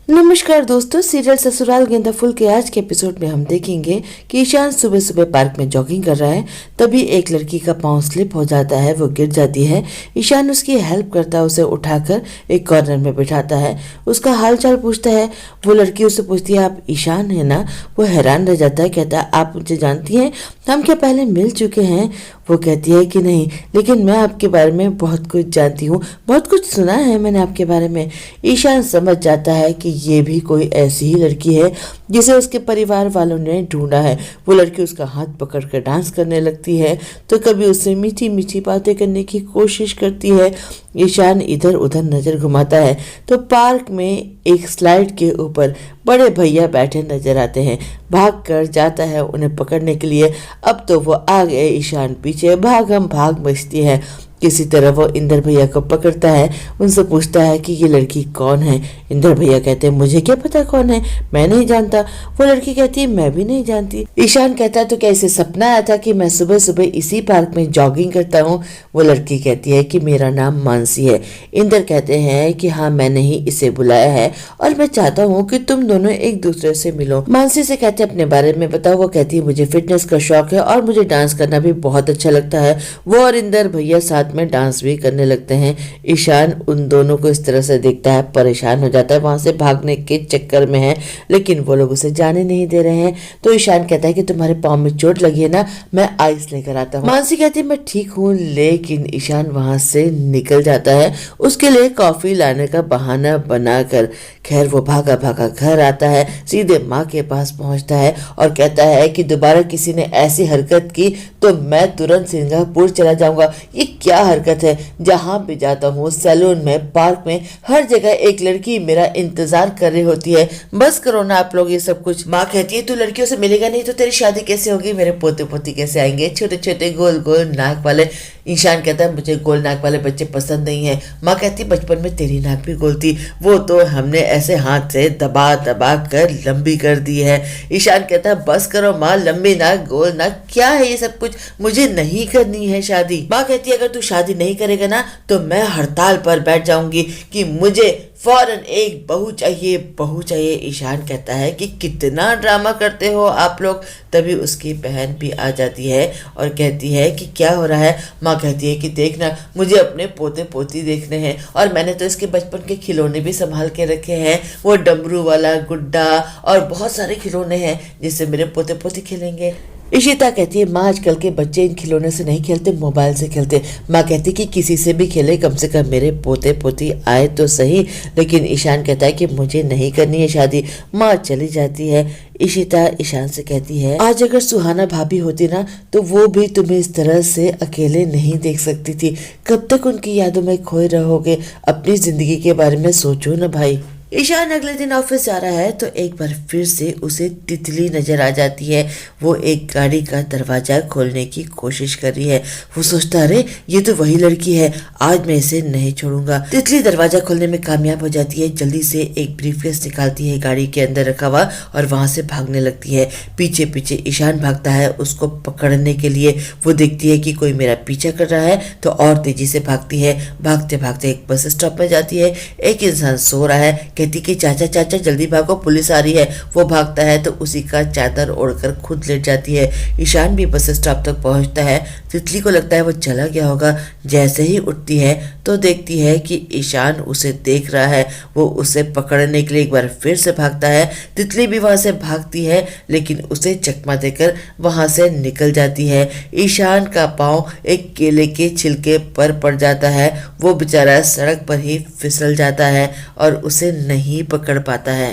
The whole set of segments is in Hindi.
नमस्कार दोस्तों, सीरियल ससुराल गेंदा फूल के आज के एपिसोड में हम देखेंगे कि ईशान सुबह सुबह पार्क में जॉगिंग कर रहा है। तभी एक लड़की का पांव स्लिप हो जाता है, वो गिर जाती है। ईशान उसकी हेल्प करता है, उसे उठाकर एक कॉर्नर में बिठाता है, उसका हाल चाल पूछता है। वो लड़की उससे पूछती है, आप ईशान है ना? वो हैरान रह जाता है, कहता है आप मुझे जानती हैं? हम क्या पहले मिल चुके हैं? वो कहती है कि नहीं, लेकिन मैं आपके बारे में बहुत कुछ जानती हूँ, बहुत कुछ सुना है मैंने आपके बारे में। ईशान समझ जाता है कि ये भी कोई ऐसी ही लड़की है जिसे उसके परिवार वालों ने ढूंढा है। वो लड़की उसका हाथ पकड़कर डांस करने लगती है, तो कभी उससे मीठी मीठी बातें करने की कोशिश करती है। ईशान इधर उधर नजर घुमाता है तो पार्क में एक स्लाइड के ऊपर बड़े भैया बैठे नजर आते हैं। भाग कर जाता है उन्हें पकड़ने के लिए। अब तो वो आ गए, ईशान पीछे भागम भाग मचती है। किसी तरह वो इंदर भैया को पकड़ता है, उनसे पूछता है कि ये लड़की कौन है। इंदर भैया कहते हैं मुझे क्या पता कौन है, मैं नहीं जानता। वो लड़की कहती है मैं भी नहीं जानती। ईशान कहता है तो क्या इसे सपना आया था कि मैं सुबह सुबह इसी पार्क में जॉगिंग करता हूँ? वो लड़की कहती है कि मेरा नाम मानसी है। इंदर कहते हैं कि हाँ, मैंने ही इसे बुलाया है और मैं चाहता हूँ कि तुम दोनों एक दूसरे से मिलो। मानसी से कहते हैं अपने बारे में बताओ। वो कहती है मुझे फिटनेस का शौक है और मुझे डांस करना भी बहुत अच्छा लगता है। वो और इंदर भैया साथ में डांस भी करने लगते हैं। ईशान उन दोनों को इस तरह से देखता है, परेशान हो जाता है, वहां से भागने के चक्कर में है, लेकिन वो लोग उसे जाने नहीं दे रहे हैं। तो ईशान कहता है कि तुम्हारे पाँव में चोट लगी है ना, मैं आइस लेकर आता हूँ। मानसी कहती है मैं ठीक हूँ, लेकिन ईशान वहां से निकल जाता है उसके लिए कॉफी लाने का बहाना बनाकर। खैर वो भागा भागा घर आता है, सीधे माँ के पास पहुंचता है और कहता है कि दोबारा किसी ने ऐसी हरकत की तो मैं तुरंत सिंगापुर चला जाऊंगा। ये क्या हरकत है? जहां भी जाता हूँ, सैलून में, पार्क में, हर जगह एक लड़की मेरा इंतजार कर रही होती है। बस करो ना आप लोग ये सब कुछ। माँ कहती है तू लड़कियों से मिलेगा नहीं तो तेरी शादी कैसे होगी? मेरे पोते पोती कैसे आएंगे, छोटे छोटे गोल गोल नाक वाले? ईशान कहता है मुझे गोल नाक वाले बच्चे पसंद नहीं है। माँ कहती बचपन में तेरी नाक भी गोल थी, वो तो हमने ऐसे हाथ से दबा दबा कर लंबी कर दी है। ईशान कहता है बस करो माँ, लंबी नाक गोल नाक क्या है ये सब कुछ? मुझे नहीं करनी है शादी। माँ कहती है अगर तू शादी नहीं करेगा ना तो मैं हड़ताल पर बैठ जाऊंगी कि मुझे फौरन एक बहू चाहिए, बहू चाहिए। ईशान कहता है कि कितना ड्रामा करते हो आप लोग। तभी उसकी बहन भी आ जाती है और कहती है कि क्या हो रहा है? माँ कहती है कि देखना, मुझे अपने पोते पोती देखने हैं और मैंने तो इसके बचपन के खिलौने भी संभाल के रखे हैं। वो डमरू वाला गुड्डा और बहुत सारे खिलौने हैं जिससे मेरे पोते पोती खेलेंगे। इशिता कहती है माँ आजकल के बच्चे इन खिलौने से नहीं खेलते, मोबाइल से खेलते। माँ कहती कि किसी से भी खेले, कम से कम मेरे पोते पोती आए तो सही। लेकिन ईशान कहता है कि मुझे नहीं करनी है शादी। माँ चली जाती है। इशिता ईशान से कहती है आज अगर सुहाना भाभी होती ना तो वो भी तुम्हें इस तरह से अकेले नहीं देख सकती थी। कब तक उनकी यादों में खोए रहोगे? अपनी जिंदगी के बारे में सोचो ना भाई। ईशान अगले दिन ऑफिस जा रहा है तो एक बार फिर से उसे तितली नजर आ जाती है। वो एक गाड़ी का दरवाजा खोलने की कोशिश कर रही है। वो सोचता अरे ये तो वही लड़की है, आज मैं इसे नहीं छोड़ूंगा। तितली दरवाजा खोलने में कामयाब हो जाती है, जल्दी से एक ब्रीफकेस निकालती है गाड़ी के अंदर रखा हुआ और वहां से भागने लगती है। पीछे पीछे ईशान भागता है उसको पकड़ने के लिए। वो देखती है कि कोई मेरा पीछा कर रहा है तो और तेजी से भागती है। भागते भागते एक बस स्टॉप में जाती है। एक इंसान सो रहा है, कहती कि चाचा चाचा जल्दी भागो, पुलिस आ रही है। वो भागता है तो उसी का चादर ओढ़कर खुद लेट जाती है। ईशान भी बस स्टॉप तक पहुंचता है। तितली को लगता है वो चला गया होगा। जैसे ही उठती है तो देखती है कि ईशान उसे देख रहा है। वो उसे पकड़ने के लिए एक बार फिर से भागता है। तितली भी वहां से भागती है लेकिन उसे चकमा देकर वहां से निकल जाती है। ईशान का पाँव एक केले के छिलके पर पड़ जाता है। वो बेचारा सड़क पर ही फिसल जाता है और उसे नहीं पकड़ पाता है।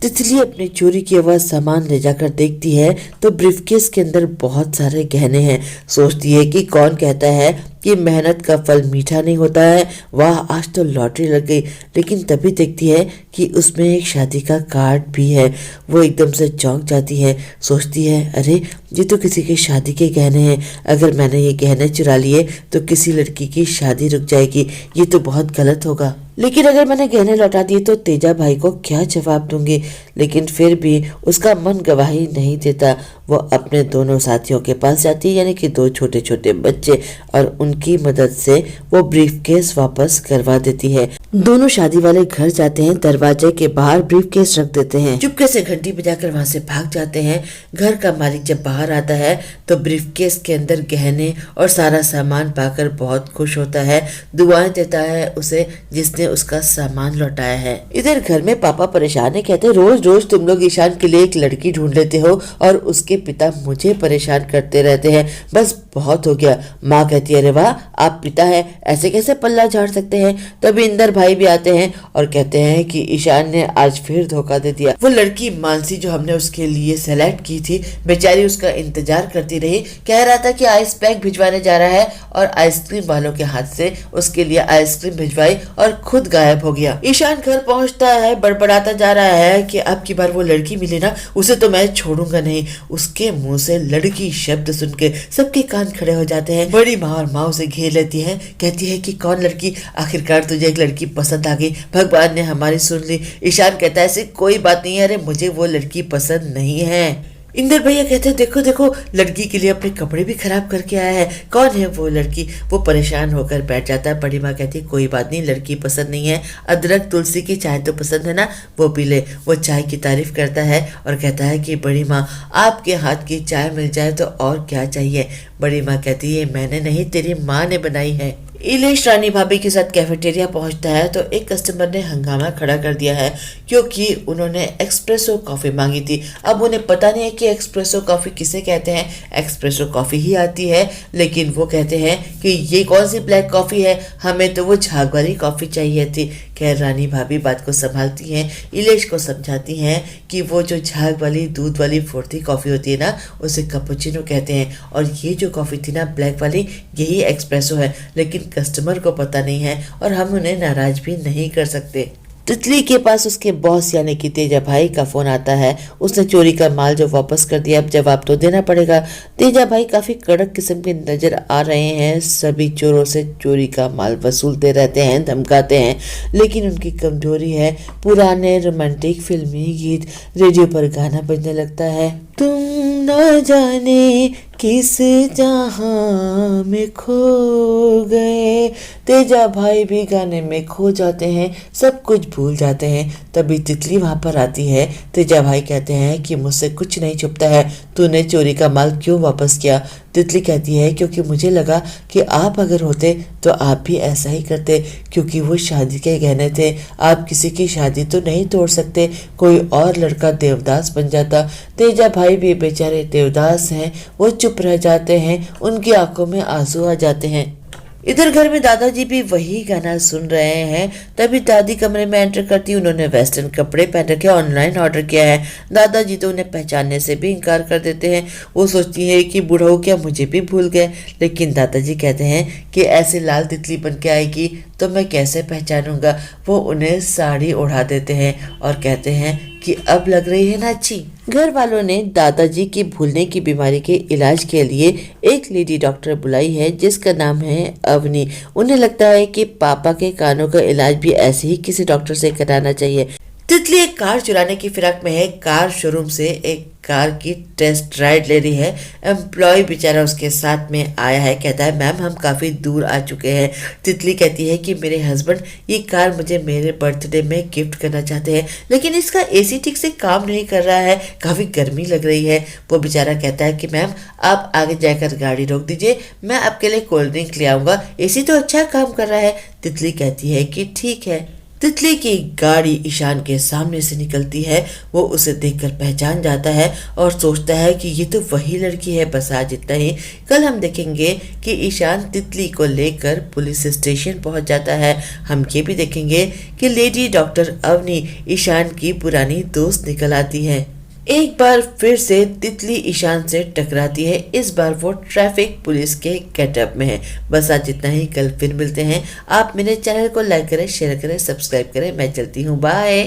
तितली अपनी चोरी किया हुआ सामान ले जाकर देखती है तो ब्रीफकेस के अंदर बहुत सारे गहने हैं। सोचती है कि कौन कहता है कि मेहनत का फल मीठा नहीं होता है, वाह आज तो लॉटरी लग गई। लेकिन तभी देखती है कि उसमें एक शादी का कार्ड भी है। वो एकदम से चौंक जाती है। सोचती है अरे ये तो किसी की शादी के गहने हैं, अगर मैंने ये गहने चुरा लिए तो किसी लड़की की शादी रुक जाएगी, ये तो बहुत गलत होगा। लेकिन अगर मैंने गहने लौटा दिए तो तेजा भाई को क्या जवाब दूंगी? लेकिन फिर भी उसका मन गवाही नहीं देता। वो अपने दोनों साथियों के पास जाती है, यानी कि दो छोटे छोटे बच्चे, और उनकी मदद से वो ब्रीफकेस वापस करवा देती है। दोनों शादी वाले घर जाते हैं, दरवाजे के बाहर ब्रीफकेस रख देते हैं, चुपके से घंटी बजाकर वहां से भाग जाते हैं। घर का मालिक जब बाहर आता है तो ब्रीफकेस के अंदर गहने और सारा सामान पाकर बहुत खुश होता है, दुआएं देता है उसे जिसने उसका सामान लौटाया है। इधर घर में पापा परेशान है, कहते हैं रोज रोज तुम लोग ईशान के लिए एक लड़की ढूंढ लेते हो और उसके पिता मुझे परेशान करते रहते हैं, बस बहुत हो गया। माँ कहती है अरे वाह आप पिता है, ऐसे कैसे पल्ला झाड़ सकते हैं। तभी इंदर भाई भी आते हैं और कहते हैं कि ईशान ने आज फिर धोखा दे दिया। वो लड़की मानसी जो हमने उसके लिए सेलेक्ट की थी, बेचारी उसका इंतजार करती रही, कह रहा था कि आइस पैक भिजवाने जा रहा है और आइसक्रीम वालों के हाथ से उसके लिए आइसक्रीम भिजवाई और खुद गायब हो गया। ईशान घर पहुंचता है, बड़बड़ाता जा रहा है कि अब की बार वो लड़की मिले ना उसे तो मैं छोड़ूंगा नहीं। उसके मुंह से लड़की शब्द सुन के सबके कान खड़े हो जाते हैं। बड़ी माँ और माँ उसे घेर लेती है, कहती है कि कौन लड़की, आखिरकार तुझे एक लड़की पसंद आ गई, भगवान ने हमारी सुन ली। ईशान कहता है ऐसी कोई बात नहीं है, अरे मुझे वो लड़की पसंद नहीं है। इंदर भैया कहते हैं देखो देखो लड़की के लिए अपने कपड़े भी खराब करके आया है, कौन है वो लड़की। वो परेशान होकर बैठ जाता है। बड़ी माँ कहती है कोई बात नहीं, लड़की पसंद नहीं है, अदरक तुलसी की चाय तो पसंद है ना, वो पी ले। वो चाय की तारीफ करता है और कहता है कि बड़ी माँ आपके हाथ की चाय मिल जाए तो और क्या चाहिए। बड़ी माँ कहती है मैंने नहीं तेरी माँ ने बनाई है। इलेश रानी भाभी के साथ कैफेटेरिया पहुंचता है तो एक कस्टमर ने हंगामा खड़ा कर दिया है क्योंकि उन्होंने एक्सप्रेसो कॉफी मांगी थी। अब उन्हें पता नहीं है कि एक्सप्रेसो कॉफी किसे कहते हैं, एक्सप्रेसो कॉफी ही आती है, लेकिन वो कहते हैं कि ये कौन सी ब्लैक कॉफी है, हमें तो वो झाग वाली कॉफी चाहिए थी। खैर रानी भाभी बात को संभालती हैं, इलेश को समझाती हैं कि वो जो झाग वाली दूध वाली फुर्ती कॉफी होती है ना उसे कैपुचिनो कहते हैं और ये जो कॉफी थी ना ब्लैक वाली यही एक्सप्रेसो है, लेकिन कस्टमर को पता नहीं है और हम उन्हें नाराज भी नहीं कर सकते। तितली के पास उसके बॉस यानी कि तेजा भाई का फोन आता है। उसने चोरी का माल जो वापस कर दिया, अब जवाब तो देना पड़ेगा। तेजा भाई काफी कड़क किस्म के नजर आ रहे हैं, सभी चोरों से चोरी का माल वसूलते रहते हैं, धमकाते हैं, लेकिन उनकी कमजोरी है पुराने रोमांटिक फिल्मी गीत। रेडियो पर गाना बजने लगता है, तुम न जाने किस जहां में खो गए। तेजा भाई भी गाने में खो जाते हैं, सब कुछ भूल जाते हैं। तभी तितली वहां पर आती है। तेजा भाई कहते हैं कि मुझसे कुछ नहीं छुपता है, तूने चोरी का माल क्यों वापस किया। तितली कहती है क्योंकि मुझे लगा कि आप अगर होते तो आप भी ऐसा ही करते, क्योंकि वो शादी के गहने थे, आप किसी की शादी तो नहीं तोड़ सकते, कोई और लड़का देवदास बन जाता। तेजा भाई भी बेचारे देवदास हैं, वो चुप रह जाते हैं, उनकी आंखों में आंसू आ जाते हैं। इधर घर में दादाजी भी वही गाना सुन रहे हैं। तभी दादी कमरे में एंटर करती, उन्होंने वेस्टर्न कपड़े पहन रखे, ऑनलाइन ऑर्डर किया है। दादाजी तो उन्हें पहचानने से भी इनकार कर देते हैं। वो सोचती है कि बूढ़ा क्या मुझे भी भूल गए, लेकिन दादाजी कहते हैं कि ऐसे लाल तितली बन के आएगी तो मैं कैसे पहचानूंगा। वो उन्हें साड़ी ओढ़ा देते हैं और कहते हैं कि अब लग रही है ना अच्छी। घर वालों ने दादाजी की भूलने की बीमारी के इलाज के लिए एक लेडी डॉक्टर बुलाई है जिसका नाम है अवनी। उन्हें लगता है कि पापा के कानों का इलाज भी ऐसे ही किसी डॉक्टर से कराना चाहिए। तितली एक कार चुराने की फिराक में है, कार शोरूम से एक कार की टेस्ट राइड ले रही है। एम्प्लॉय बेचारा उसके साथ में आया है, कहता है मैम हम काफ़ी दूर आ चुके हैं। तितली कहती है कि मेरे हस्बैंड ये कार मुझे मेरे बर्थडे में गिफ्ट करना चाहते हैं, लेकिन इसका एसी ठीक से काम नहीं कर रहा है, काफ़ी गर्मी लग रही है। वो बेचारा कहता है कि मैम आप आगे जाकर गाड़ी रोक दीजिए, मैं आपके लिए कोल्ड ड्रिंक ले आऊँगा, एसी तो अच्छा काम कर रहा है। तितली कहती है कि ठीक है। तितली की गाड़ी ईशान के सामने से निकलती है। वो उसे देखकर पहचान जाता है और सोचता है कि ये तो वही लड़की है। बस आज इतना ही। कल हम देखेंगे कि ईशान तितली को लेकर पुलिस स्टेशन पहुंच जाता है। हम ये भी देखेंगे कि लेडी डॉक्टर अवनी ईशान की पुरानी दोस्त निकल आती है। एक बार फिर से तितली ईशान से टकराती है। इस बार वो ट्रैफिक पुलिस के गेटअप में है। बस आज इतना ही, कल फिर मिलते हैं। आप मेरे चैनल को लाइक करें, शेयर करें, सब्सक्राइब करें। मैं चलती हूँ, बाय।